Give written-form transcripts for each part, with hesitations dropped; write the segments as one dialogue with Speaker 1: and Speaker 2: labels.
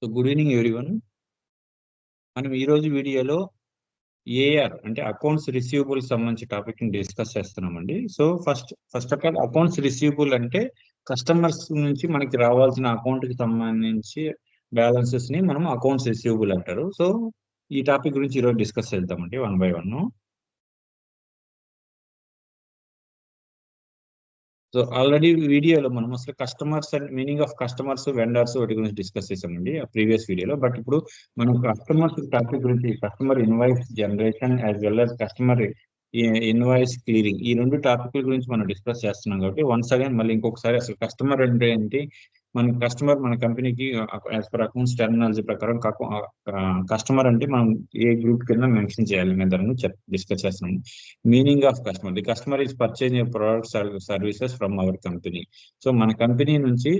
Speaker 1: So good evening everyone. మనం ఈ రోజు వీడియోలో ఏఆర్ అంటే అకౌంట్స్ రిసీవబుల్ సంబంధించి టాపిక్ ని డిస్కస్ చేస్తున్నామండి. So first of all accounts receivable అంటే కస్టమర్స్ నుంచి మనకి రావాల్సిన అకౌంట్ కి సంబంధించి బ్యాలెన్సెస్ ని మనం అకౌంట్స్ రిసీవబుల్ అంటారు. సో ఈ టాపిక్ గురించి ఈరోజు డిస్కస్ చేద్దామండి one by one. So already వీడియోలో మనం అసలు customers and meaning of customers, vendors వాటి గురించి డిస్కస్ చేసామండి ప్రీవియస్ వీడియోలో. బట్ ఇప్పుడు మనం కస్టమర్స్ టాపిక్ గురించి customer invoice generation as well as customer invoice clearing ఈ రెండు టాపిక్ల గురించి మనం డిస్కస్ చేస్తున్నాం కాబట్టి వన్స్ అగైన్ మళ్ళీ ఇంకొకసారి అసలు కస్టమర్ అంటే ఏంటి, మన కస్టమర్ మన కంపెనీకి యాజ్ పర్ అకౌంట్స్ టెర్మినాలజీ ప్రకారం కస్టమర్ అంటే మనం ఏ గ్రూప్ కింద మెన్షన్ చేయాలి అనే దాన్ని డిస్కస్ చేస్తున్నాం. Meaning of customer, the customer is purchasing products services from our company. So మన కంపెనీ నుంచి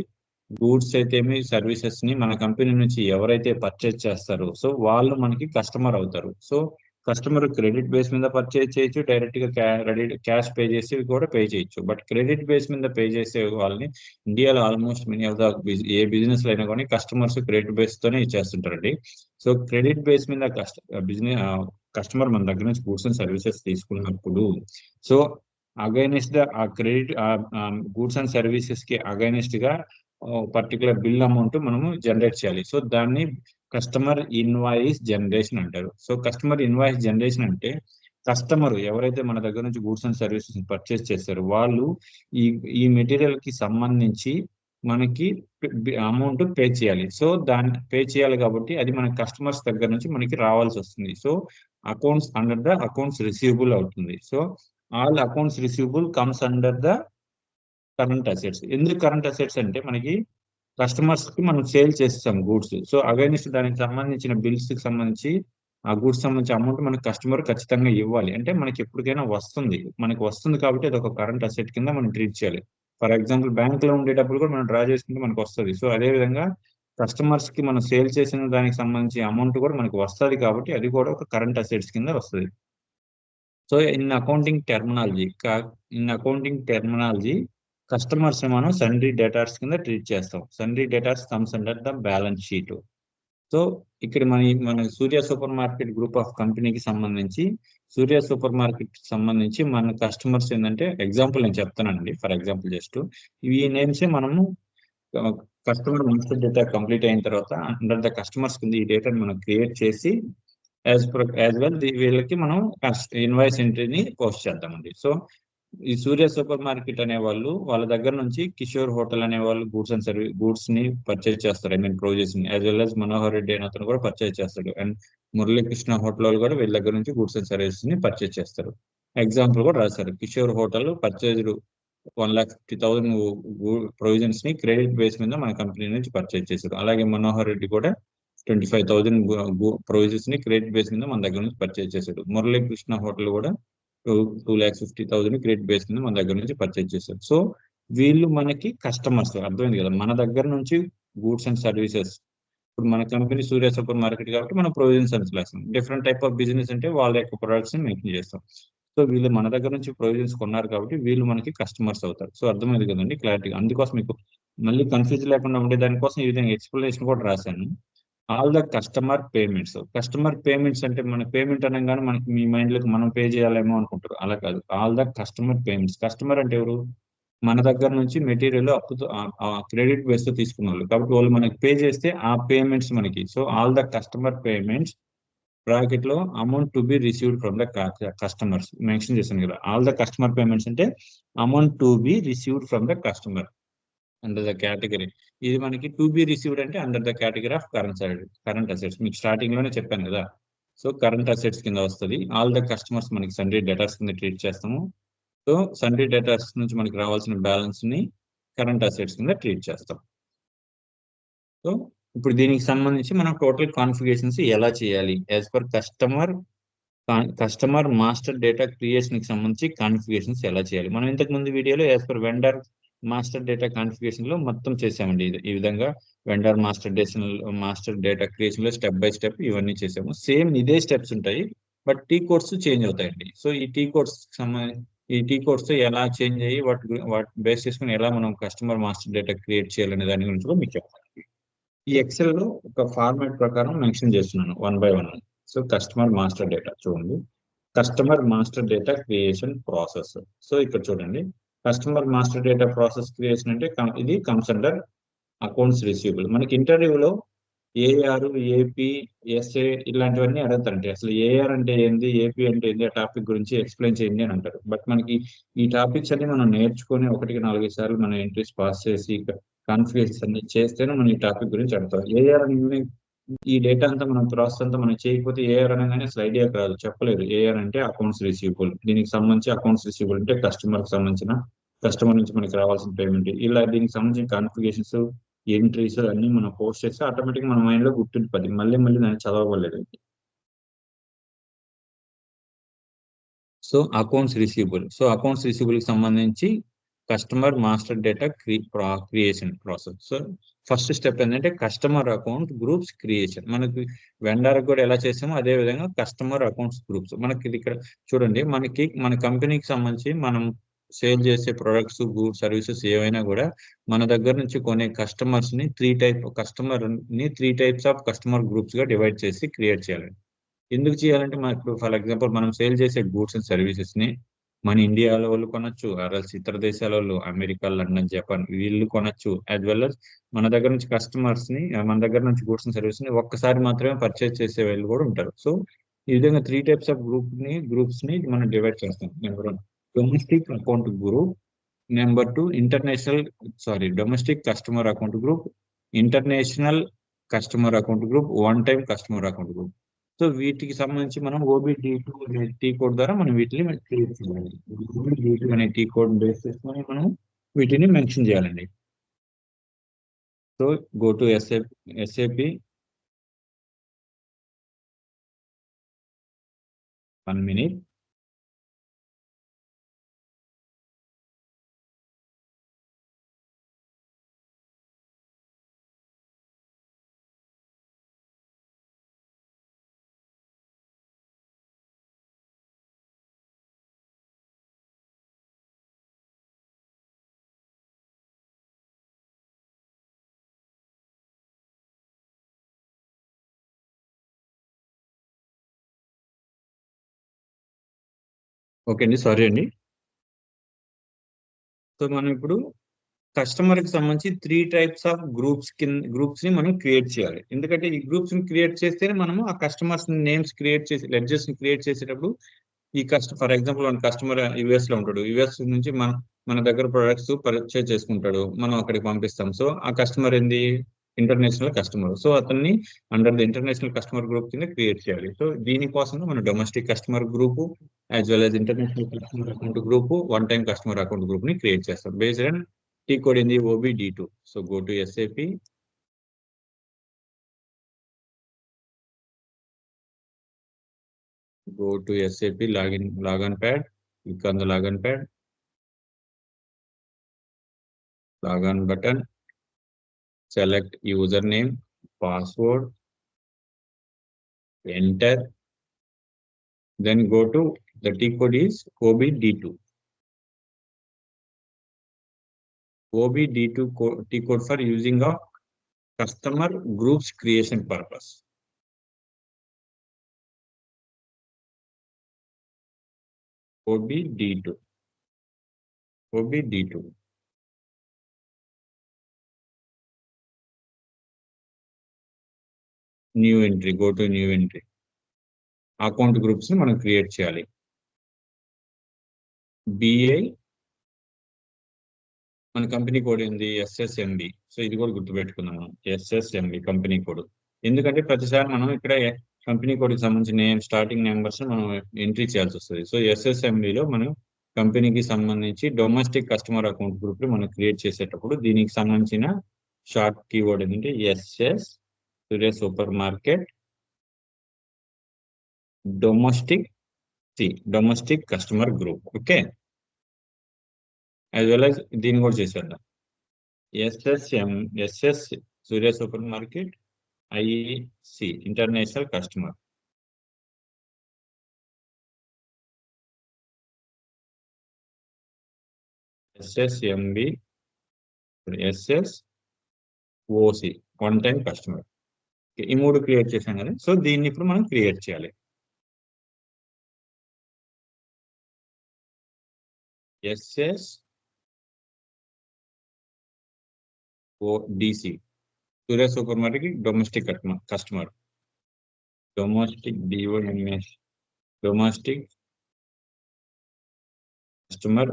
Speaker 1: గూడ్స్ అయితేమి సర్వీసెస్ ని మన కంపెనీ నుంచి ఎవరైతే పర్చేజ్ చేస్తారో సో వాళ్ళు మనకి కస్టమర్ అవుతారు. సో కస్టమర్ క్రెడిట్ బేస్ మీద పర్చేజ్ చేయొచ్చు, డైరెక్ట్ గా క్యాష్ పే చేసి కూడా పే చేయొచ్చు. బట్ క్రెడిట్ బేస్ మీద పే చేసే వాళ్ళని ఇండియాలో almost many of the A business అయినా కానీ కస్టమర్స్ క్రెడిట్ బేస్ తోనే ఇచ్చేస్తుంటారండి. సో క్రెడిట్ బేస్ మీద కస్టమర్ మన దగ్గర నుంచి గూడ్స్ అండ్ సర్వీసెస్ తీసుకున్నప్పుడు సో అగైనెస్ట్ ఆ క్రెడిట్ గూడ్స్ అండ్ సర్వీసెస్ కి అగైనెస్ట్ గా పర్టికులర్ బిల్ అమౌంట్ మనము జనరేట్ చేయాలి. సో దాన్ని కస్టమర్ ఇన్వాయిస్ జనరేషన్ అంటారు. సో కస్టమర్ ఇన్వాయిస్ జనరేషన్ అంటే కస్టమర్ ఎవరైతే మన దగ్గర నుంచి గూడ్స్ అండ్ సర్వీసెస్ పర్చేస్ చేస్తారో వాళ్ళు ఈ మెటీరియల్ కి సంబంధించి మనకి అమౌంట్ పే చేయాలి. సో దాన్ని పే చేయాలి కాబట్టి అది మన కస్టమర్స్ దగ్గర నుంచి మనకి రావాల్సి వస్తుంది. So accounts under the accounts receivable అవుతుంది. So all accounts receivable comes under the current assets. ఎందుకు కరెంట్ అసెట్స్ అంటే మనకి కస్టమర్స్ కి మనం సేల్ చేస్తాం గూడ్స్. సో అగైనెస్ట్ దానికి సంబంధించిన బిల్స్ కి సంబంధించి ఆ గూడ్స్ సంబంధించిన అమౌంట్ మనకి కస్టమర్ ఖచ్చితంగా ఇవ్వాలి. అంటే మనకి ఎప్పటికైనా మనకి వస్తుంది కాబట్టి అది ఒక కరెంట్ అసెట్ కింద మనం ట్రీట్ చేయాలి. ఫర్ ఎగ్జాంపుల్ బ్యాంక్ లో ఉండేటప్పుడు కూడా మనం డ్రా చేసుకుంటే మనకు వస్తుంది. సో అదే విధంగా కస్టమర్స్ కి మనం సేల్ చేసిన దానికి సంబంధించి అమౌంట్ కూడా మనకి వస్తుంది కాబట్టి అది కూడా ఒక కరెంట్ అసెట్స్ కింద వస్తుంది. So in accounting terminology customers మనం సన్రీ డేటార్స్ కింద ట్రీట్ చేస్తాం. Sundry debtors comes under the balance sheet. So ఇక్కడ మన Surya super market group of కంపెనీకి సంబంధించి మన కస్టమర్స్ ఏంటంటే ఎగ్జాంపుల్ నేను చెప్తానండి. ఫర్ ఎగ్జాంపుల్ జస్ట్ ఈ నేమ్సే మనము కస్టమర్ మాస్టర్ డేటా కంప్లీట్ అయిన తర్వాత అండర్ ద కస్టమర్స్ కింద ఈ డేటాని మనం క్రియేట్ చేసి యాజ్ వెల్ వీళ్ళకి మనం ఇన్వాయిస్ ఎంట్రీని పోస్ట్ చేద్దామండి. సో ఈ సూర్య సూపర్ మార్కెట్ అనే వాళ్ళు వాళ్ళ దగ్గర నుంచి కిషోర్ హోటల్ అనే వాళ్ళు గూడ్స్ ని పర్చేజ్ చేస్తారు. ఐ మీన్ ప్రొడ్యూస్ ని as well as Manohar Reddy అనే అతను కూడా పర్చేజ్ చేస్తాడు. అండ్ మురళీకృష్ణ హోటల్ వాళ్ళు కూడా వీళ్ళ దగ్గర నుంచి గూడ్స్ అండ్ సర్వీసెస్ ని పర్చేజ్ చేస్తారు. ఎగ్జాంపుల్ కూడా రాశారు. కిషోర్ హోటల్ పర్చేజ్డ్ 1,50,000 ప్రొవిజన్స్ ని క్రెడిట్ బేస్ మీద మన కంపెనీ నుంచి పర్చేజ్ చేశారు. అలాగే మనోహర్ రెడ్డి కూడా 25,000 ప్రొవిజన్స్ ని క్రెడిట్ బేస్ మీద మన దగ్గర నుంచి పర్చేజ్ చేశాడు. మురళీకృష్ణ హోటల్ కూడా 2,50,000 క్రెడిట్ బేస్ కింద మన దగ్గర నుంచి పర్చేజ్ చేశారు. సో వీళ్ళు మనకి కస్టమర్స్, అర్థమైంది కదా. మన దగ్గర నుంచి గూడ్స్ అండ్ సర్వీసెస్, ఇప్పుడు మన కంపెనీ సూర్య సూపర్ మార్కెట్ కాబట్టి మనం ప్రొవిజన్స్ అని చేస్తాం. డిఫరెంట్ టైప్ ఆఫ్ బిజినెస్ అంటే వాళ్ళ యొక్క ప్రొడక్ట్స్ ని మెన్షన్ చేస్తాం. సో వీళ్ళు మన దగ్గర నుంచి ప్రొవిజన్స్ కొన్నారు కాబట్టి వీళ్ళు మనకి కస్టమర్స్ అవుతారు. సో అర్థమైంది కదండి క్లారిటీగా. అందుకోసం మీకు మళ్ళీ కన్ఫ్యూజ్ లేకుండా ఉండే దానికోసం ఈ విధంగా ఎక్స్ప్లెనేషన్ కూడా రాశాను. ఆల్ ద కస్టమర్ పేమెంట్స్ అంటే మన పేమెంట్ అనగానే మనకి మీ మైండ్ లోకి మనం పే చేయాలేమో అనుకుంటారు. అలా కాదు. All the customer payments. Customer అంటే ఎవరు? మన దగ్గర నుంచి మెటీరియల్ అప్పుతో క్రెడిట్ బేస్ తో తీసుకున్న వాళ్ళు కాబట్టి వాళ్ళు మనకి పే చేస్తే ఆ పేమెంట్స్ మనకి. So all the customer payments bracket లో amount to be received from the customers mention చేశాను కదా. ఆల్ ద కస్టమర్ పేమెంట్స్ అంటే amount to be received from the customer under the category. ఇది మనకి టు బి రిసీవ్డ్ అంటే under the category of current assets. మీకు starting లోనే చెప్పాను కదా. సో కరెంట్ అసెట్స్ కింద వస్తుంది. ఆల్ ద కస్టమర్స్ మనకి సన్రీ డేటాస్ కింద ట్రీట్ చేస్తాము. సో సన్రీ డేటాస్ నుంచి మనకి రావాల్సిన బ్యాలెన్స్ ని కరెంట్ అసెట్స్ కింద ట్రీట్ చేస్తాం. సో ఇప్పుడు దీనికి సంబంధించి మనం టోటల్ కాన్ఫిగరేషన్స్ ఎలా చేయాలి as per customer master data creation కి సంబంధించి కాన్ఫిగరేషన్స్ ఎలా చేయాలి. మనం ఇంతకు ముందు వీడియోలో as per vendor master data configuration లో మొత్తం చేసామండి. ఈ విధంగా వెండర్ మాస్టర్ డేటా క్రియేషన్ లో స్టెప్ బై స్టెప్ ఇవన్నీ చేసాము. సేమ్ ఇదే స్టెప్స్ ఉంటాయి, బట్ టీ కోడ్స్ చేంజ్ అవుతాయండి. సో ఈ టీ కోడ్స్ ఎలా చేంజ్ అయ్యి వాటి బేస్ చేసుకుని ఎలా మనం కస్టమర్ మాస్టర్ డేటా క్రియేట్ చేయాలనే దాని గురించి కూడా మీకు చెప్తాను. ఈ ఎక్సెల్ లో ఒక ఫార్మాట్ ప్రకారం మెన్షన్ చేస్తున్నాను 1 by 1. So customer master data చూడండి, customer master data creation process. So ఇక్కడ చూడండి, customer master data process creation అంటే ఇది కమ్స్ అండర్ అకౌంట్స్ రిసీవబుల్. మనకి ఇంటర్వ్యూలో ఏఆర్, ఏపీ, ఎస్ఏ ఇలాంటివన్నీ అడుగుతారంటే అసలు ఏఆర్ అంటే ఏంది, ఏపీ అంటే ఏంది, ఆ టాపిక్ గురించి ఎక్స్ప్లెయిన్ చేయండి అని అంటారు. బట్ మనకి ఈ టాపిక్స్ అన్ని మనం నేర్చుకొని 1-4 సార్లు మన ఎంట్రీస్ పాస్ చేసి కాన్ఫిగరేషన్స్ అన్ని చేస్తేనే మనం ఈ టాపిక్ గురించి అడుగుతాం. ఏఆర్ అని ఈ డేటా అంతా మనం ప్రాసెస్ అంతా మనం చేయకపోతే ఏఆర్ అనగానే అసలు ఐడియా రాదు, చెప్పలేదు. ఏఆర్ అంటే అకౌంట్స్ రిసీవబుల్, దీనికి సంబంధించి అకౌంట్స్ రిసీవబుల్ అంటే కస్టమర్ కి సంబంధించిన, కస్టమర్ నుంచి మనకి రావాల్సిన పేమెంట్, ఇలా దీనికి సంబంధించిన కాన్ఫిగరేషన్స్, ఎంట్రీస్ అన్ని మనం పోస్ట్ చేస్తే ఆటోమేటిక్ మన మైండ్ లో గుర్తుండిపోద్ది, మళ్ళీ మళ్ళీ దాన్ని చదవలేదు. So accounts receivable, so accounts receivable కి సంబంధించి customer master data creation process. So first step ఏంటంటే కస్టమర్ అకౌంట్ గ్రూప్స్ క్రియేషన్. మనకి వెండర్ కూడా ఎలా చేసామో అదే విధంగా కస్టమర్ అకౌంట్స్ గ్రూప్స్. మనకి ఇది ఇక్కడ చూడండి, మనకి మన కంపెనీకి సంబంధించి మనం సేల్ చేసే ప్రొడక్ట్స్, గూడ్స్, సర్వీసెస్ ఏవైనా కూడా మన దగ్గర నుంచి కొనే కస్టమర్స్ ని three types of customer groups గా డివైడ్ చేసి క్రియేట్ చేయాలి. ఎందుకు చేయాలంటే మన ఇప్పుడు ఫర్ ఎగ్జాంపుల్ మనం సేల్ చేసే గూడ్స్ అండ్ సర్వీసెస్ ని మన ఇండియాలో వాళ్ళు కొనొచ్చు, ఆర్ఎల్స్ ఇతర దేశాల వాళ్ళు, అమెరికా, లండన్, జపాన్ వీళ్ళు కొనొచ్చు. యాజ్ వెల్ as మన దగ్గర నుంచి కస్టమర్స్ ని, మన దగ్గర నుంచి గూడ్స్ అండ్ సర్వీస్ ని ఒక్కసారి మాత్రమే పర్చేస్ చేసే వాళ్ళు కూడా ఉంటారు. సో ఈ విధంగా త్రీ టైప్స్ ఆఫ్ గ్రూప్స్ ని మనం డివైడ్ చేస్తాం. Number 1 domestic account group, number 2 domestic customer account group, international customer account group, one time customer account group. So వీటికి సంబంధించి మనం OBD2 అనే టీ కోడ్ ద్వారా మనం వీటిని క్రియేట్ చేయాలి. OBD2 అనే టీ కోడ్ బేస్ చేసుకొని మనం వీటిని మెన్షన్ చేయాలండి. So go to SAP 1 minute. Okay అండి, సారీ అండి. సో మనం ఇప్పుడు కస్టమర్ కి సంబంధించి త్రీ టైప్స్ ఆఫ్ గ్రూప్స్ ని మనం క్రియేట్ చేయాలి. ఎందుకంటే ఈ గ్రూప్స్ ని క్రియేట్ చేస్తేనే మనము ఆ కస్టమర్స్ నేమ్స్ క్రియేట్ చేసి లెడ్జెస్ ని క్రియేట్ చేసేటప్పుడు ఈ ఫర్ ఎగ్జాంపుల్ మన కస్టమర్ యుఎస్ లో ఉంటాడు, యుఎస్ నుంచి మన దగ్గర ప్రొడక్ట్స్ పర్చేజ్ చేసుకుంటాడు, మనం అక్కడికి పంపిస్తాం. సో ఆ కస్టమర్ ఏంది, ఇంటర్నేషనల్ కస్టమర్. సో అతన్ని under the international customer group కింద క్రియేట్ చేయాలి. సో దీనికోసం మన domestic customer group as well as international customer account group, one time customer account group ని క్రియేట్ చేస్తాం. బేస్డ్ అండ్ టీ కోడ్ ఏంది, OBD2. So go to SAP, login pad, click on the login pad, login button, select username, password, enter, then go to the T code is OBD2. OBD2 T code for using of customer groups creation purpose. OBD2. OBD2. New entry. Go to new entry. Account groups ని మనం create చేయాలి. BI మన company code ఏంది, SSMB. So ఇది కూడా గుర్తుపెట్టుకుందాం మనం, SSMB company code. ఎందుకంటే ప్రతిసారి మనం ఇక్కడ కంపెనీ కోడ్ కి సంబంధించిన స్టార్టింగ్ నెంబర్స్ మనం ఎంట్రీ చేయాల్సి వస్తుంది. సో SSMB లో మనం కంపెనీకి సంబంధించి డొమెస్టిక్ కస్టమర్ అకౌంట్ గ్రూప్ మనం క్రియేట్ చేసేటప్పుడు దీనికి సంబంధించిన షార్ట్ కీవర్డ్ ఏంటంటే SS super market domestic customer group. Okay, as well as దీన్ని కూడా చేసేద్దాం. SS Surya super market IC international customer. SSMB SSOC one time customer. ఈ 3 క్రియేట్ చేసాం కదా. సో దీన్ని ఇప్పుడు మనం క్రియేట్ చేయాలి. SS ODC Surya super market domestic customer. Domestic DOMS domestic customer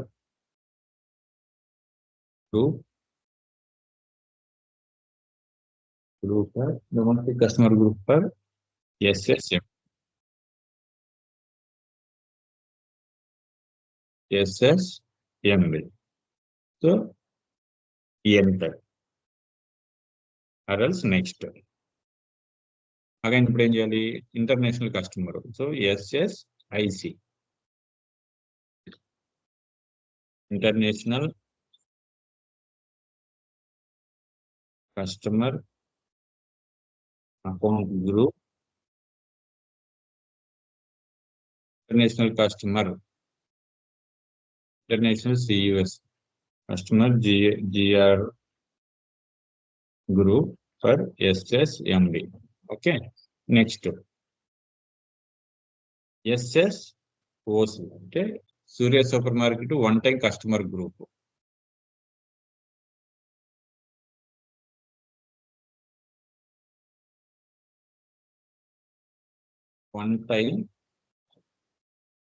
Speaker 1: group domestic customer group for SSM. SSMB. So enter or else next. Again, ఇప్పుడు ఏం చేయాలి? International customer. So SSIC international customer account group international customer international CUS customer GR group for SSMB. Okay, next SSOC అంటే Surya super market one time customer group. One time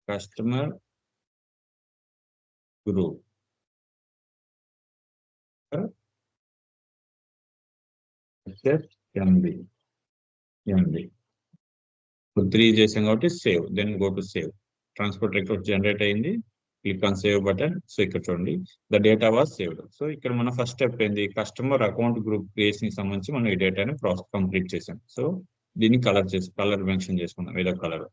Speaker 1: customer group SSMB. 3 చేసాం కాబట్టి save, then go to save. Transport record generate అయింది. Click on save button. So ఇక్కడ చూడండి, the data was saved. So ఇక్కడ మన first step ఏంది? Customer account group creation కి సంబంధించి మనం ఈ డేటాని ప్రాసెస్ కంప్లీట్ చేసాం. సో దీన్ని కలర్ మెన్షన్ చేసుకున్నాం ఏదో colour.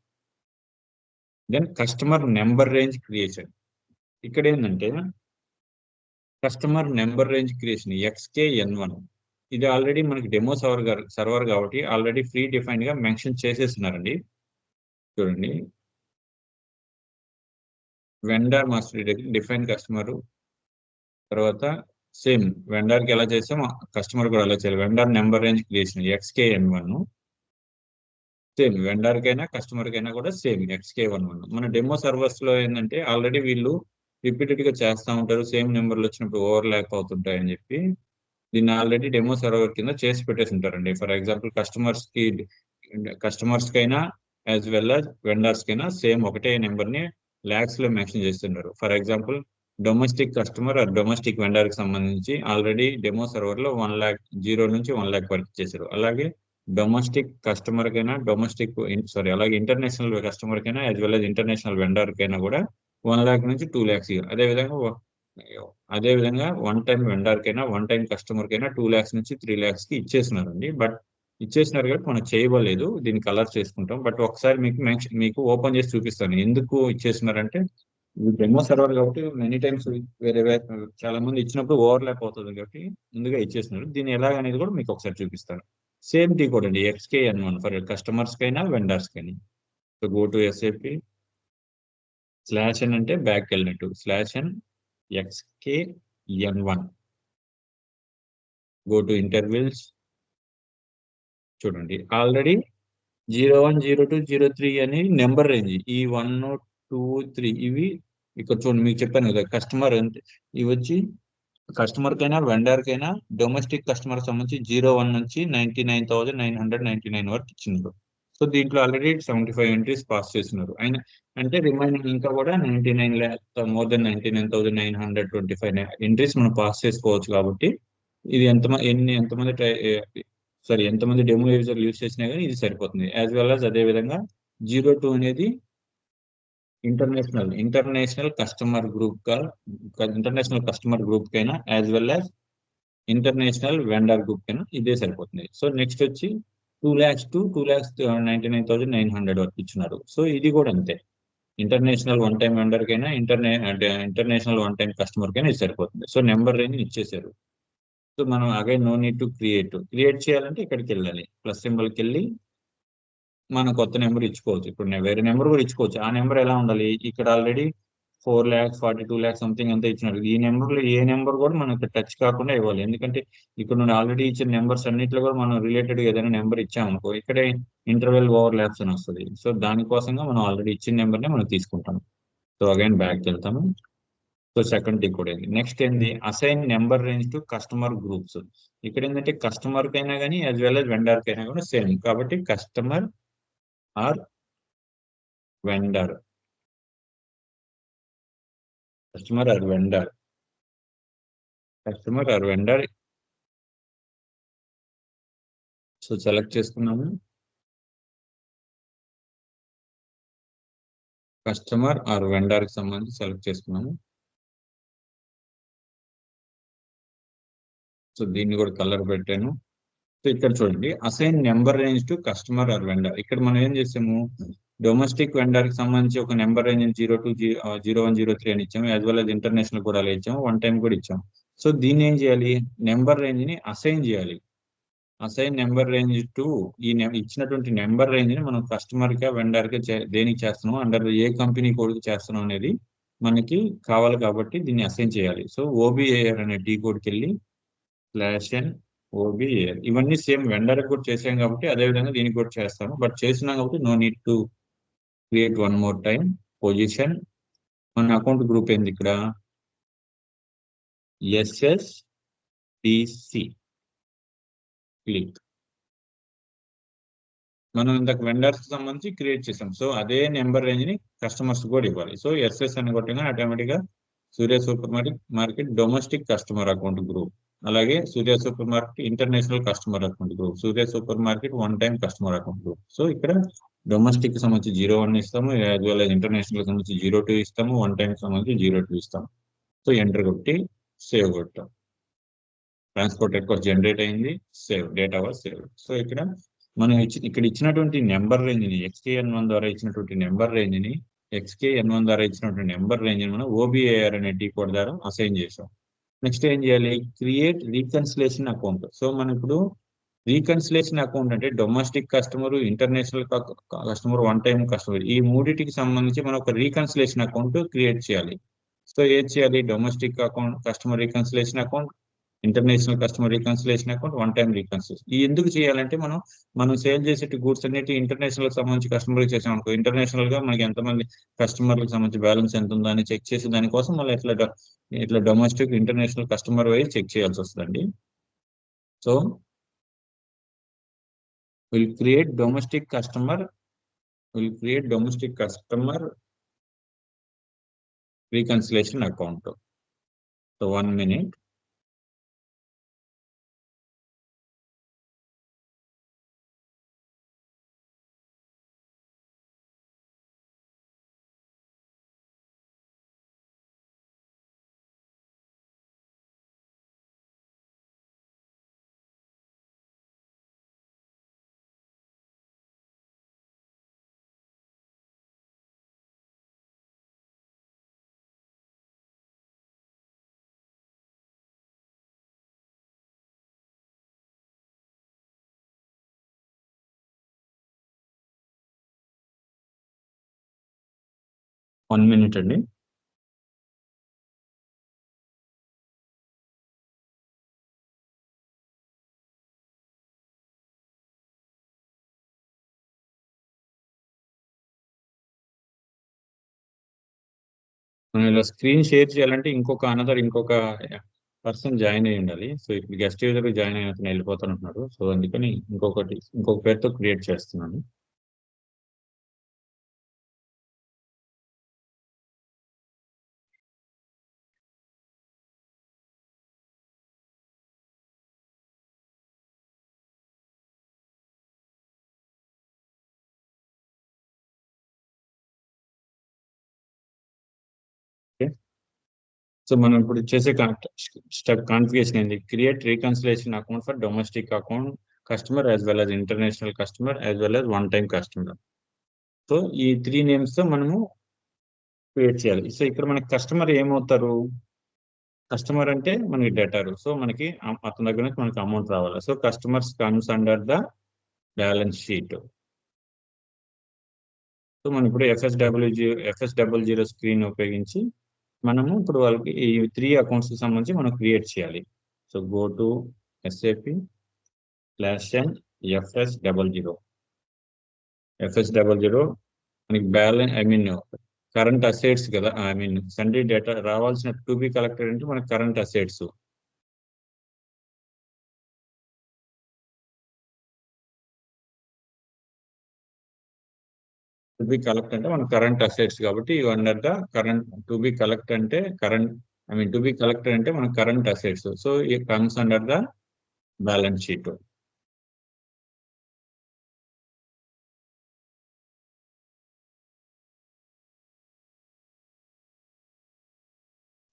Speaker 1: Then customer number range creation. ఇక్కడ ఏంటంటే customer number range creation XKN1. ఇది ఆల్రెడీ మనకి డెమో సర్వర్ కాబట్టి ఆల్రెడీ ఫ్రీ డిఫైన్డ్ గా మెన్షన్ చేసేస్తున్నారండి. చూడండి, వెండర్ మాస్టర్ డిఫైన్ కస్టమర్, తర్వాత సేమ్ వెండర్ కి ఎలా చేసాం కస్టమర్ కూడా అలా చేయాలి. Vendor number range creation XKN1. Same vendor కైనా కస్టమర్ కైనా కూడా సేమ్ XK11. మన డెమో సర్వర్స్ లో ఏంటంటే ఆల్రెడీ వీళ్ళు రిపీటెడ్ గా చేస్తూ ఉంటారు, సేమ్ నెంబర్లు వచ్చినప్పుడు ఓవర్ ల్యాప్ అవుతుంటాయి అని చెప్పి దీన్ని ఆల్రెడీ డెమో సర్వర్ కింద చేసి పెట్టేసి ఉంటారండి. ఫర్ ఎగ్జాంపుల్ కస్టమర్స్ కైనా యాజ్ వెల్ as వెండర్స్ కైనా సేమ్ ఒకటే నెంబర్ ని ల్యాక్స్ లో మెన్షన్ చేస్తున్నారు. For example domestic customer or domestic vendor కి సంబంధించి ఆల్రెడీ డెమో సర్వర్ లో 1 lakh 0 నుంచి 1 lakh వరకు చేశారు. అలాగే డొమెస్టిక్ కస్టమర్ కైనా అలాగే ఇంటర్నేషనల్ కస్టమర్ కైనా as well as international vendor కైనా కూడా 1 lakh నుంచి 2 lakhs. అదేవిధంగా వన్ టైం వెండర్ కైనా వన్ టైం కస్టమర్ కైనా 2 lakhs నుంచి 3 lakhs కి ఇచ్చేస్తున్నారండి. బట్ ఇచ్చేసినారు కాబట్టి మనం చేయలేదు, దీన్ని కలర్ చేసుకుంటాం. బట్ ఒకసారి మీకు ఓపెన్ చేసి చూపిస్తాను ఎందుకు ఇచ్చేస్తున్నారంటే డెమో సర్వర్ కాబట్టి మెనీ టైమ్స్ వేరే చాలా మంది ఇచ్చినప్పుడు ఓవర్ ల్యాప్ అవుతుంది కాబట్టి ముందుగా ఇచ్చేస్తున్నారు. దీన్ని ఎలాగనేది కూడా మీకు ఒకసారి చూపిస్తాను. సేమ్ టీ కోడ్ అండి, XKN1 ఫర్ కస్టమర్స్ కైనా వెండర్స్ కైనా. So go to SAP /n అంటే బ్యాక్ వెళ్ళినట్టు /n XKN1. Go to intervals. చూడండి ఆల్రెడీ 01, 02, 03 అని నెంబర్ రేంజ్. ఈ 1, 2, 3 ఇవి ఇక్కడ చూడండి, మీకు చెప్పాను కదా కస్టమర్ అంటే ఇవి వచ్చి కస్టమర్ కైనా వెండర్ కైనా డొమెస్టిక్ కస్టమర్ సంబంధించి 01 నుంచి 99,999 వరకు ఇచ్చినారు. సో దీంట్లో ఆల్రెడీ 75 ఎంట్రీస్ పాస్ చేస్తున్నారు. అంటే రిమైనింగ్ ఇంకా కూడా 99 lakhs మోర్ దెన్ 99,925 ఎంట్రీస్ మనం పాస్ చేసుకోవచ్చు. కాబట్టి ఇది ఎంతమంది డెమో యూజర్లు యూజ్ చేసినా కానీ ఇది సరిపోతుంది. యాజ్ వెల్ as అదే విధంగా 02 అనేది ఇంటర్నేషనల్ కస్టమర్ గ్రూప్ కైనా as well as international vendor group కైనా ఇదే సరిపోతుంది. సో నెక్స్ట్ వచ్చి 2 lakhs to 2,99,900 వరకు ఇచ్చినారు. సో ఇది కూడా అంతే, ఇంటర్నేషనల్ వన్ టైం వెండర్ కైనా ఇంటర్నేషనల్ వన్ టైం కస్టమర్ కైనా ఇది సరిపోతుంది. సో నెంబర్ రేంజ్ ఇచ్చేసారు. సో మనం again no need to create చేయాలంటే ఇక్కడికి వెళ్ళాలి, ప్లస్ సింబల్కి వెళ్ళి మనం కొత్త నెంబర్ ఇచ్చుకోవచ్చు. ఇప్పుడు నేను వేరే నెంబర్ కూడా ఇచ్చుకోవచ్చు. ఆ నెంబర్ ఎలా ఉండాలి? ఇక్కడ ఆల్రెడీ 4,42,00,000 సంథింగ్ అంతా ఇచ్చినారు. ఈ నెంబర్లో ఏ నెంబర్ కూడా మనకు టచ్ కాకుండా ఇవ్వాలి. ఎందుకంటే ఇక్కడ నుండి ఆల్రెడీ ఇచ్చిన నెంబర్స్ అన్నిట్లో కూడా మనం రిలేటెడ్ ఏదైనా నెంబర్ ఇచ్చామనుకో ఇక్కడే ఇంటర్వెల్ ఓవర్ ల్యాప్స్ అని వస్తుంది. సో దానికోసంగా మనం ఆల్రెడీ ఇచ్చిన నెంబర్నే మనం తీసుకుంటాం. సో అగైన్ బ్యాక్ వెళ్తాము. సో సెకండ్ థింగ్ కూడా ఏంది, నెక్స్ట్ ఏంది, assign number range to customer groups. ఇక్కడ ఏంటంటే కస్టమర్ కైనా కానీ యాజ్ వెల్ as వెండర్ కైనా కూడా సేమ్. కాబట్టి customer or vendor, customer or vendor, customer or vendor. So select చేసుకున్నాము కస్టమర్ ఆర్ వెండర్ కి సంబంధించి సెలెక్ట్ చేసుకున్నాము. సో దీన్ని కూడా కలర్ పెట్టాను. సో ఇక్కడ చూడండి, assign number range to customer or vendor. ఇక్కడ మనం ఏం చేసాము, డొమెస్టిక్ వెండర్ కి సంబంధించి ఒక నెంబర్ రేంజ్ 020103 అని ఇచ్చాము, యాజ్ వెల్ as ఇంటర్నేషనల్ కూడా అలా ఇచ్చాము, వన్ టైం కూడా ఇచ్చాము. సో దీన్ని ఏం చేయాలి, నెంబర్ రేంజ్ ని అసైన్ చేయాలి. అసైన్ నెంబర్ రేంజ్ టు ఇచ్చినటువంటి నెంబర్ రేంజ్ ని మనం కస్టమర్ కి వెండర్ కి దేనికి చేస్తున్నాం, అండర్ ఏ కంపెనీ కోడ్ కి చేస్తున్నాం అనేది మనకి కావాలి. కాబట్టి దీన్ని అసైన్ చేయాలి. సో ఓబిఏఆర్ అనే టీ కోడ్కి వెళ్ళి /n OBAR, ఇవన్నీ సేమ్ వెండర్ కూడా చేసాం కాబట్టి అదే విధంగా దీనికి కూడా చేస్తాము. బట్ చేసినాం కాబట్టి no need to create one more time. Position మన అకౌంట్ గ్రూప్ ఏంది ఇక్కడ, SSDC. క్లిక్. మనం ఇంతకు వెండర్స్ సంబంధించి క్రియేట్ చేసాం. సో అదే నెంబర్ రేంజ్ ని కస్టమర్స్ కూడా ఇవ్వాలి. సో SS అని కొట్టగానే ఆటోమేటిక్ గా Surya super market domestic customer account group, అలాగే Surya super market international customer account group, Surya super market one time customer account group. So ఇక్కడ డొమెస్టిక్ సంబంధించి 01 ఇస్తాము, యాజ్ వెల్ as ఇంటర్నేషనల్ సంబంధించి 02 ఇస్తాము, వన్ టైం సంబంధించి 02 ఇస్తాము. సో ఎంటర్ కొట్టి సేవ్ కొట్టాం. ట్రాన్స్పోర్ట్ రిక్వెస్ట్ జనరేట్ అయింది, save, data was save. So ఇక్కడ మనం ఇక్కడ ఇచ్చినటువంటి నెంబర్ రేంజ్ ని XKN1 ద్వారా ఇచ్చినటువంటి నెంబర్ రేంజ్ ని XKN1 ద్వారా ఇచ్చినటువంటి నెంబర్ రేంజ్ ని మనం OBAR అనే టీ కోడ్ ద్వారా అసైన్ చేసాం. నెక్స్ట్ ఏం చేయాలి, క్రియేట్ రీకన్సిలేషన్ అకౌంట్. సో మనం ఇప్పుడు రీకన్సిలేషన్ అకౌంట్ అంటే domestic customer, international customer, one time customer, ఈ మూడింటికి సంబంధించి మనం ఒక రీకన్సిలేషన్ అకౌంట్ క్రియేట్ చేయాలి. సో ఏం చేయాలి, domestic account customer reconciliation account, international customer reconciliation account, one time reconciliation. ఈ ఎందుకు చేయాలంటే మనం సేల్ చేసే గూడ్స్ అన్నిటి ఇంటర్నేషనల్ సంబంధించి కస్టమర్ చేసాం అనుకో, ఇంటర్నేషనల్ గా మనకి ఎంతమంది కస్టమర్లకు సంబంధించి బ్యాలెన్స్ ఎంత ఉందో అని చెక్ చేసి దానికోసం మళ్ళీ ఇట్లా domestic international customer wise check చేయాల్సి వస్తుందండి. So will create domestic customer reconciliation account. So 1 minute. One minute అండి. మనం ఇలా స్క్రీన్ షేర్ చేయాలంటే ఇంకొక పర్సన్ జాయిన్ అయ్యి ఉండాలి. సో ఇప్పుడు గెస్ట్ యూజర్ జాయిన్ అయిన అతను వెళ్ళిపోతానంటున్నాడు. సో అందుకని ఇంకొక పేరుతో క్రియేట్ చేస్తున్నాను. సో మనం ఇప్పుడు చేసే స్టెప్ కాన్ఫిగరేషన్ ఏంటి, create reconciliation account for domestic account customer as well as international customer as well as one time customer. So ఈ 3 నేమ్స్ తో మనము క్రియేట్ చేయాలి. సో ఇక్కడ మనకి కస్టమర్ ఏమవుతారు, కస్టమర్ అంటే మనకి డెటర్. సో మనకి అతని దగ్గర నుంచి మనకి అమౌంట్ రావాలి. So customers comes under the balance sheet. So మనం ఇప్పుడు FS00 స్క్రీన్ ఉపయోగించి మనము ఇప్పుడు వాళ్ళకి ఈ 3 అకౌంట్స్ కి సంబంధించి మనం క్రియేట్ చేయాలి. So go to SAP/FS00 FS00 మనకి బ్యాలెన్స్ కరెంట్ అసెట్స్ కదా, సండే డేటా రావాల్సిన టు బి కలెక్టెడ్ అంటే మనకి current assets. To be collect అంటే మన కరెంట్ అసెట్స్ కాబట్టి under the current. To be collect అంటే కరెంట్, టు బి కలెక్టెడ్ అంటే మన current assets. So it comes under the balance sheet.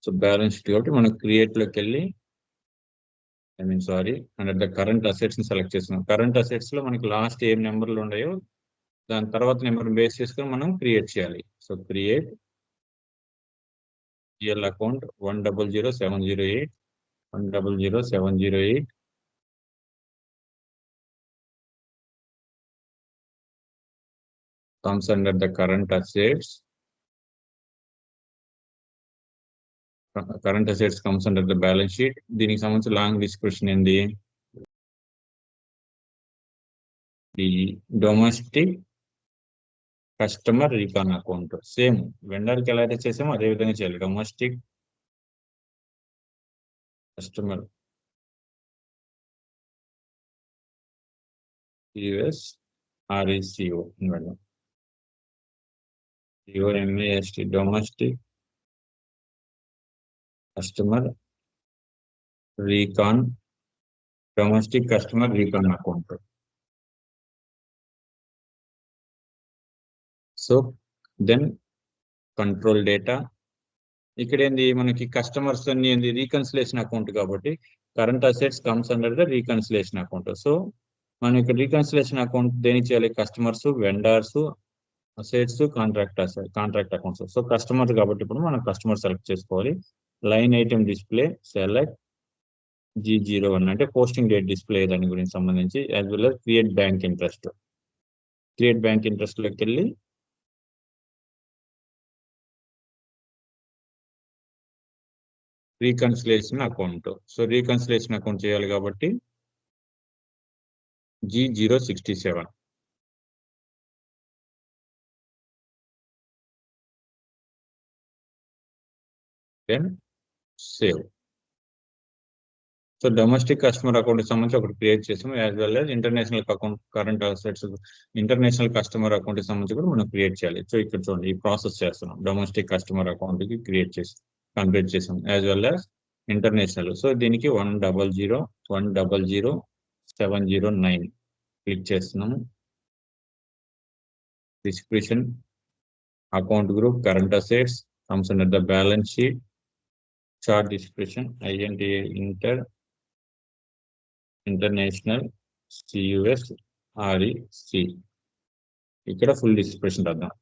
Speaker 1: So balance sheet కాబట్టి మనం క్రియేట్ లోకి వెళ్ళి అండర్ ద కరెంట్ అసెట్స్ ని సెలెక్ట్ చేస్తున్నాం. కరెంట్ అసెట్స్ లో మనకి లాస్ట్ ఏం నెంబర్లు ఉన్నాయో దాని తర్వాత నెంబర్ బేస్ చేసుకొని మనం క్రియేట్ చేయాలి. So create GL account 1000708 1000708 comes under the current assets. Current assets comes under the balance sheet. దీనికి సంబంధించి లాంగ్ డిస్క్రిప్షన్ ఏంది? The domestic customer recon account. Same vendor కి ఎలా అయితే చేసామో అదే విధంగా చేయాలి. Domestic customer US RECO COMAST domestic customer recon account. So then control data. ఇక్కడ ఏంది మనకి కస్టమర్స్ అన్ని ఏంది రీకన్సిలేషన్ అకౌంట్ కాబట్టి current assets comes under the reconciliation account. So మనం ఇక్కడ రీకన్సిలేషన్ అకౌంట్ దేనికి చేయాలి? Customers, vendors, assets, contract accounts. So customers కాబట్టి ఇప్పుడు మనం కస్టమర్ సెలెక్ట్ చేసుకోవాలి. Line item display select G01 అంటే పోస్టింగ్ డేట్ డిస్ప్లే దాని గురించి సంబంధించి, as well as create bank interest. Create bank interest లోకి వెళ్ళి reconciliation account. So reconciliation account చేయాలి కాబట్టి G067. Then save. So domestic customer account సంబంధించి ఒకటి క్రియేట్ చేసాము, as well as international account current assets international customer account సంబంధించి కూడా మనం క్రియేట్ చేయాలి. సో ఇక్కడ చూడండి ఈ ప్రాసెస్ చేస్తున్నాం. డొమెస్టిక్ కస్టమర్ అకౌంట్ కి క్రియేట్ చేసి కంప్లీట్ చేసాం, as well as international. So దీనికి 100,100,709 క్లిక్ చేస్తున్నాము. Description account group current assets comes under the balance sheet. Chart description INTA international CUS REC. ఇక్కడ ఫుల్ డిస్క్రిప్షన్ రాద్దాం.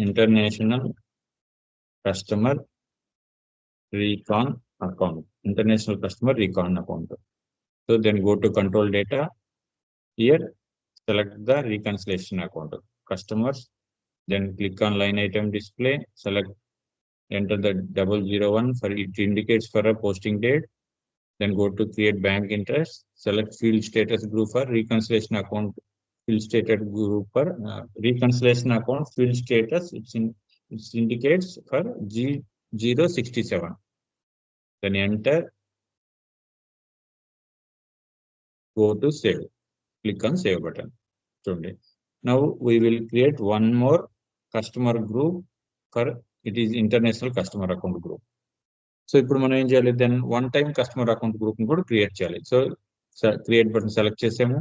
Speaker 1: International customer recon account. So then go to control data. Here select the reconciliation account. Customers. Then click on line item display. Select enter the 001 for it indicates for a posting date. Then go to create bank interest. Select field status group for reconciliation account. Field status group for reconciliation account field status. It indicates for G067. Then enter. Go to save. Click on save button. Now we will create one more customer group for it is international customer account group. So ఇప్పుడు మనం ఏం చేయాలి? Then one time customer account group ని కూడా create చేయాలి. So create button select చేసాము.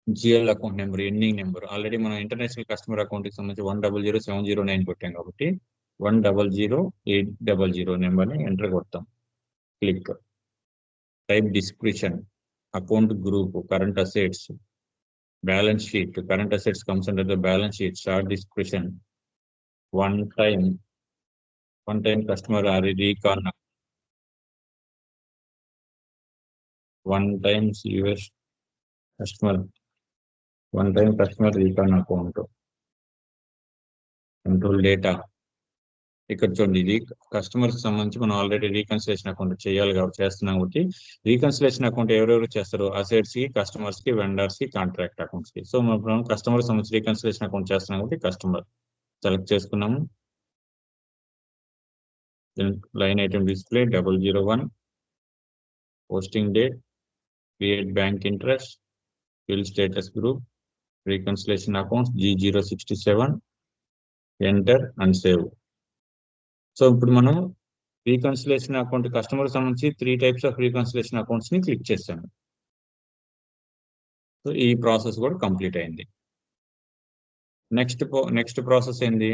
Speaker 1: GL account number ending number already మనం international customer account కి సంబంధించి 100,709 కొట్టాం కాబట్టి 100,800 నెంబర్ ని ఎంటర్ కొడతాం. Click. Type description account group current assets balance sheet. Current assets comes under the balance sheet. Short description. One time customer recon. One time US customer. One time customer recon account. Control data. ఇక్కడ చూడండి, ఇది customers సంబంధించి మనం already reconciliation account చేయాలి కాబట్టి చేస్తున్నాం కాబట్టి reconciliation account ఎవరెవరు చేస్తారు, అసెట్స్ కి, కస్టమర్స్ కి, వెండర్స్ కి, కాంట్రాక్ట్ అకౌంట్స్ కి. సో మనం కస్టమర్ సంబంధించి రీకన్సిలేషన్ అకౌంట్ చేస్తున్నాం కాబట్టి కస్టమర్ సెలెక్ట్ చేసుకున్నాము. Line item display 001, posting date, create bank interest, fill status group, reconciliation accounts G067, enter and save. So ఇప్పుడు మనం రీకన్సిలేషన్ అకౌంట్ కస్టమర్ సంబంధించి 3 types ఆఫ్ రీకన్సిలేషన్ అకౌంట్స్ ని click చేశాను. So ఈ process కూడా కంప్లీట్ అయింది. Next process ఏంది,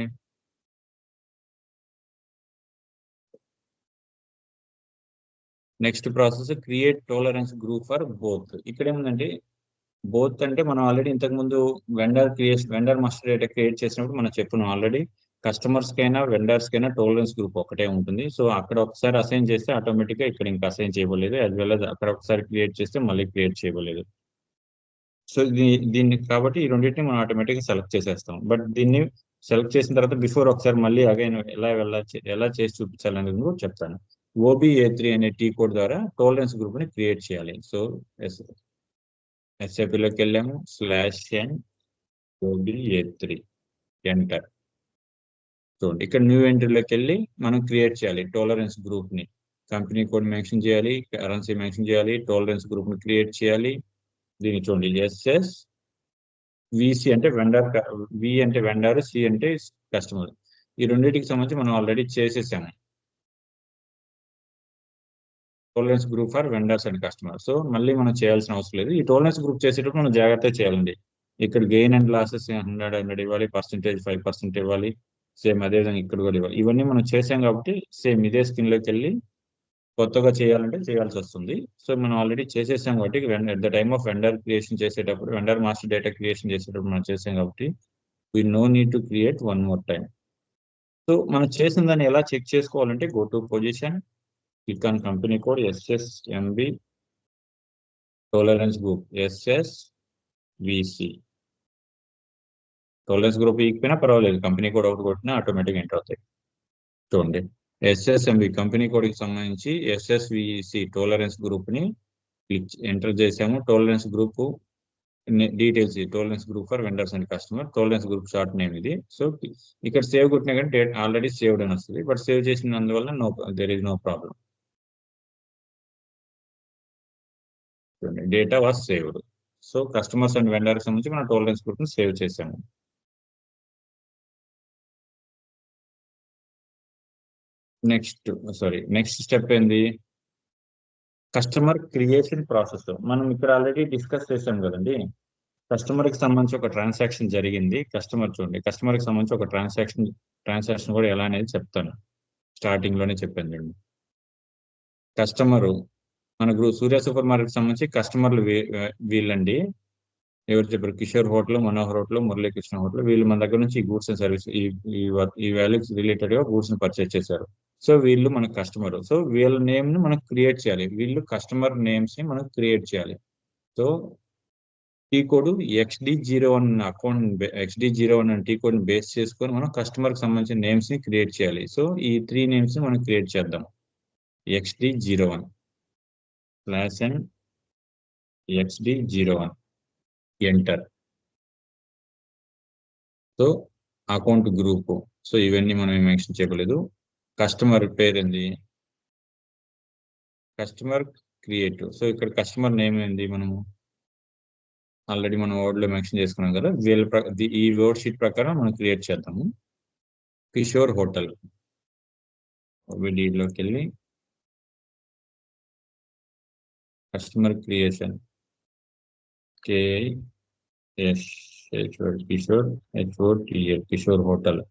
Speaker 1: next process create tolerance group for both. ఇక్కడ ఏముందంటే బోత్ అంటే మనం ఆల్రెడీ ఇంతకు ముందు వెండర్ మాస్టర్ డేటా క్రియేట్ చేసినప్పుడు మనం చెప్పున్నాం ఆల్రెడీ, కస్టమర్స్ కైనా వెండర్స్ కైనా టాలరెన్స్ గ్రూప్ ఒకటే ఉంటుంది. సో అక్కడ ఒకసారి అసైన్ చేస్తే ఆటోమేటిక్ గా ఇక్కడ ఇంకా అసైన్ చేయబడలేదు, యాజ్ వెల్ as అక్కడ ఒకసారి క్రియేట్ చేస్తే మళ్ళీ క్రియేట్ చేయబడలేదు. సో దీన్ని కాబట్టి ఈ రెండింటిని మనం ఆటోమేటిక్ గా సెలెక్ట్ చేసేస్తాం. బట్ దీన్ని సెలెక్ట్ చేసిన తర్వాత బిఫోర్ ఒకసారి మళ్ళీ అగైన్ ఎలా చేసి చూపించాలనేది కూడా చెప్తాను. OBA3 అనే టీ కోడ్ ద్వారా టాలరెన్స్ గ్రూప్ ని క్రియేట్ చేయాలి. సో SAP లోకి వెళ్ళాము, /n OBA3 ఎంటర్. చూడండి ఇక్కడ న్యూ ఎంట్రీలోకి వెళ్ళి మనం క్రియేట్ చేయాలి టాలరెన్స్ గ్రూప్ ని. కంపెనీ కోడ్ మెన్షన్ చేయాలి, కరెన్సీ మెన్షన్ చేయాలి, టాలరెన్స్ గ్రూప్ ని క్రియేట్ చేయాలి. దీన్ని చూడండి, VC అంటే వెండర్, V అంటే వెండర్, C అంటే కస్టమర్. ఈ రెండింటికి సంబంధించి మనం ఆల్రెడీ చేసేసాము tolerance group for vendors and customer. So మళ్ళీ మనం చేయాల్సిన అవసరం లేదు. ఈ టాలరెన్స్ గ్రూప్ చేసేటప్పుడు మనం జాగ్రత్తగా చేయాలండి. ఇక్కడ గెయిన్ అండ్ లాసెస్ 100 ఇవ్వాలి, పర్సెంటేజ్ 5% ఇవ్వాలి, సేమ్ అదే విధంగా ఇక్కడ కూడా ఇవ్వాలి. ఇవన్నీ మనం చేసాం కాబట్టి సేమ్ ఇదే స్క్రీన్ లోకి వెళ్ళి కొత్తగా చేయాలంటే చేయాల్సి వస్తుంది. సో మనం ఆల్రెడీ చేసేసాం కాబట్టి at the time of vendor creation చేసేటప్పుడు, వెండర్ మాస్టర్ డేటా క్రియేషన్ చేసేటప్పుడు మనం చేసాం కాబట్టి we no need to create one more time. So మనం చేసిన దాన్ని ఎలా చెక్ చేసుకోవాలంటే go to position, click on company code SSMB, tolerance group SSVC. Tolerance group ఇకపోయినా పర్వాలేదు, కంపెనీ కోడ్ ఒకటి కొట్టినా ఆటోమేటిక్ ఎంటర్ అవుతాయి. చూడండి, SSMB కంపెనీ కోడ్ కి సంబంధించి SSVC టాలరెన్స్ గ్రూప్ ని ఎంటర్ చేసాము. Tolerance group details, tolerance group for vendors and customer, tolerance group short name ఇది. సో ఇక్కడ సేవ్ కొట్టినా కానీ డేట్ ఆల్రెడీ సేవ్డ్ అని వస్తుంది, బట్ సేవ్ చేసినందువల్ల there is no problem. Data was saved. So customers and vendors సంబంధించి మనం tolerance group ని సేవ్ చేసాము. నెక్స్ట్ స్టెప్ ఏంది, కస్టమర్ క్రియేషన్ ప్రాసెస్. మనం ఇక్కడ ఆల్రెడీ డిస్కస్ చేసాం కదండి. కస్టమర్ కి సంబంధించి ఒక ట్రాన్సాక్షన్ జరిగింది. చూడండి, కస్టమర్ కి సంబంధించి ఒక ట్రాన్సాక్షన్ కూడా ఎలా అనేది చెప్తాను. స్టార్టింగ్ లోనే చెప్పాను చూడండి. కస్టమర్ మన సూర్య సూపర్ మార్కెట్ సంబంధించి కస్టమర్లు వీళ్ళండి. ఎవరు చెప్పారు, Kishore hotel, Manohar hotel, Muralikrishna hotel, వీళ్ళు మన దగ్గర నుంచి ఈ గూడ్స్ అండ్ సర్వీస్ ఈ వాల్యూస్ రిలేటెడ్ గా గూడ్స్ ని పర్చేస్ చేశారు. సో వీళ్ళు మన కస్టమర్. సో వీళ్ళ నేమ్ ని మనం క్రియేట్ చేయాలి, వీళ్ళు కస్టమర్ నేమ్స్ ని మనం క్రియేట్ చేయాలి. So T code XD01 account, XD01 అనే టీ కోడ్ ని బేస్ చేసుకొని మనం కస్టమర్ కి సంబంధించిన నేమ్స్ ని క్రియేట్ చేయాలి. సో ఈ 3 నేమ్స్ ని మనం క్రియేట్ చేద్దాం. XD01 /n XD01 enter. So account group, so ఇవన్నీ మనం మెన్షన్ చేయలేదు. కస్టమర్ పేరు ఏంది, కస్టమర్ క్రియేట్. సో ఇక్కడ కస్టమర్ నేమ్ ఏంది, మనము ఆల్రెడీ మనం వర్డ్ లో మెన్షన్ చేసుకున్నాం కదా, ఈ వర్డ్ షీట్ ప్రకారం మనం క్రియేట్ చేద్దాము. కిషోర్ హోటల్ లోకి వెళ్ళి customer creation Kishore HOTL Kishore hotel.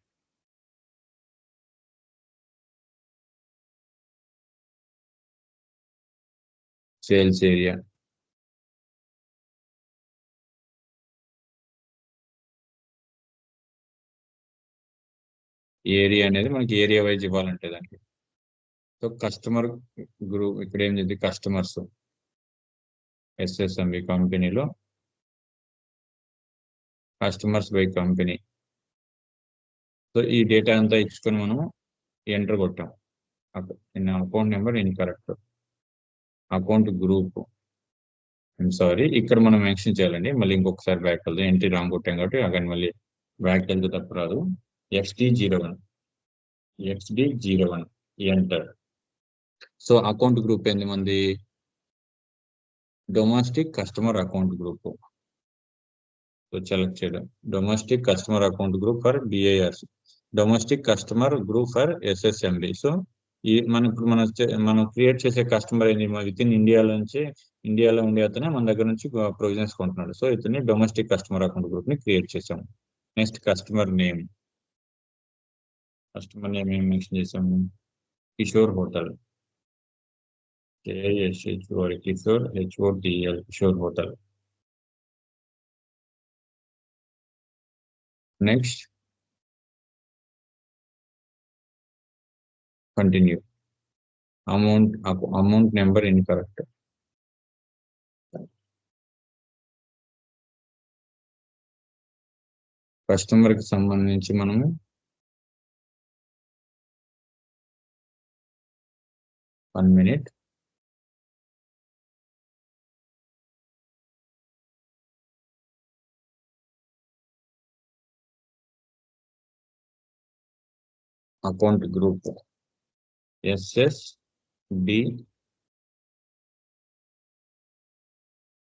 Speaker 1: Sales area, అనేది మనకి ఏరియా వైజ్ ఇవ్వాలంటే దానికి. సో కస్టమర్ గ్రూప్ ఇక్కడ ఏం చేద్ది, కస్టమర్స్ SSMB కంపెనీలో కస్టమర్స్ బై కంపెనీ. సో ఈ డేటా అంతా ఇచ్చుకొని మనం ఎంటర్ కొట్టాం. Account number incorrect. Account group sorry, ఇక్కడ మనం మెన్షన్ చేయాలండి. మళ్ళీ ఇంకొకసారి బ్యాక్ వెళ్దాం. ఎంట్రీ రాంగ్ కొట్టాం కాబట్టి అక్కడ మళ్ళీ బ్యాక్ వెళ్తే తప్పు రాదు. XD01 enter. So account group ఏంది మంది? Domestic customer account group. So select చేయడం domestic customer account group for BIRC, domestic customer group for SSMB. So ఈ ఇప్పుడు మనం క్రియేట్ చేసే కస్టమర్ ఏంటి? విత్ ఇన్ ఇండియాలో ఉండే అతనే మన దగ్గర నుంచి ప్రొవిజన్స్ కొంటున్నాడు. సో ఇతన్ని డొమెస్టిక్ కస్టమర్ అకౌంట్ గ్రూప్ ని క్రియేట్ చేసాము. నెక్స్ట్ కస్టమర్ నేమ్ ఏం మెన్షన్ చేసాము? Kishore hotel, KISHOR Kishore, HOTL Kishore hotel. Next continue. Amount number incorrect. Customer కి సంబంధించి మనము one minute account group SSB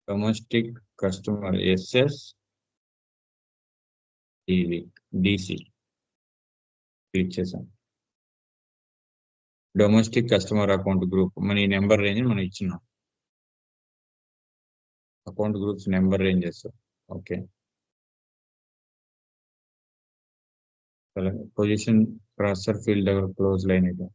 Speaker 1: domestic customer SSDC click చేసాం. డొమెస్టిక్ కస్టమర్ అకౌంట్ గ్రూప్ మన ఈ నెంబర్ రేంజ్ మనం ఇచ్చినాం. Account groups number ranges. Okay, position processor field దగ్గర close line ఇది.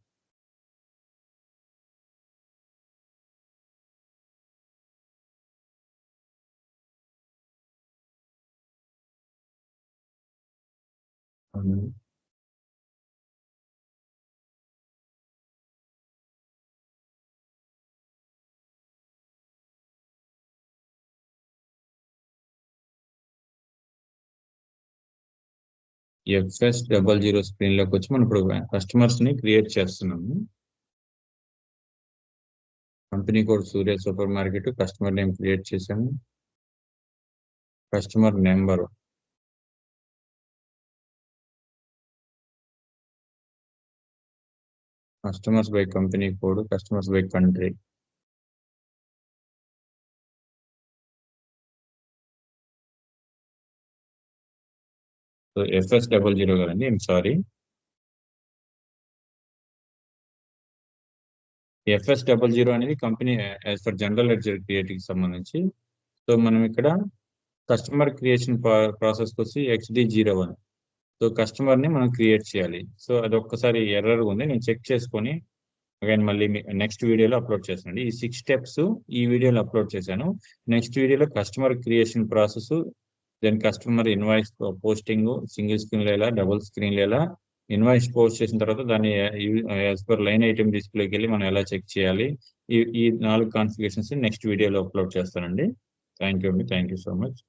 Speaker 1: FS00 స్క్రీన్ లోకి వచ్చి మనం ఇప్పుడు కస్టమర్స్ ని క్రియేట్ చేస్తున్నాము. Company code Surya super market, customer name create చేసాము. Customer number customers by company code, customers by country. So FS00 కదండి, సారీ, FS00 అనేది company as per general ledger creating సంబంధించి. సో మనం ఇక్కడ కస్టమర్ క్రియేషన్ ప్రాసెస్ వచ్చి XD01. So customer ని మనం create చేయాలి. సో అది ఒక్కసారి ఎర్రర్ ఉంది, నేను చెక్ చేసుకొని అగైన్ మళ్ళీ నెక్స్ట్ వీడియోలో అప్లోడ్ చేస్తానండి. ఈ 6 స్టెప్స్ ఈ వీడియోలో అప్లోడ్ చేశాను. నెక్స్ట్ వీడియోలో customer creation process, then customer invoice posting, single screen లేదా డబుల్ స్క్రీన్ లేదా ఇన్వాయిస్ పోస్ట్ చేసిన తర్వాత దాన్ని యాజ్ పర్ లైన్ ఐటమ్ డిస్ప్లేకి వెళ్ళి మనం ఎలా చెక్ చేయాలి, ఈ 4 కాన్ఫిగరేషన్స్ నెక్స్ట్ వీడియోలో అప్లోడ్ చేస్తానండి. Thank you so much.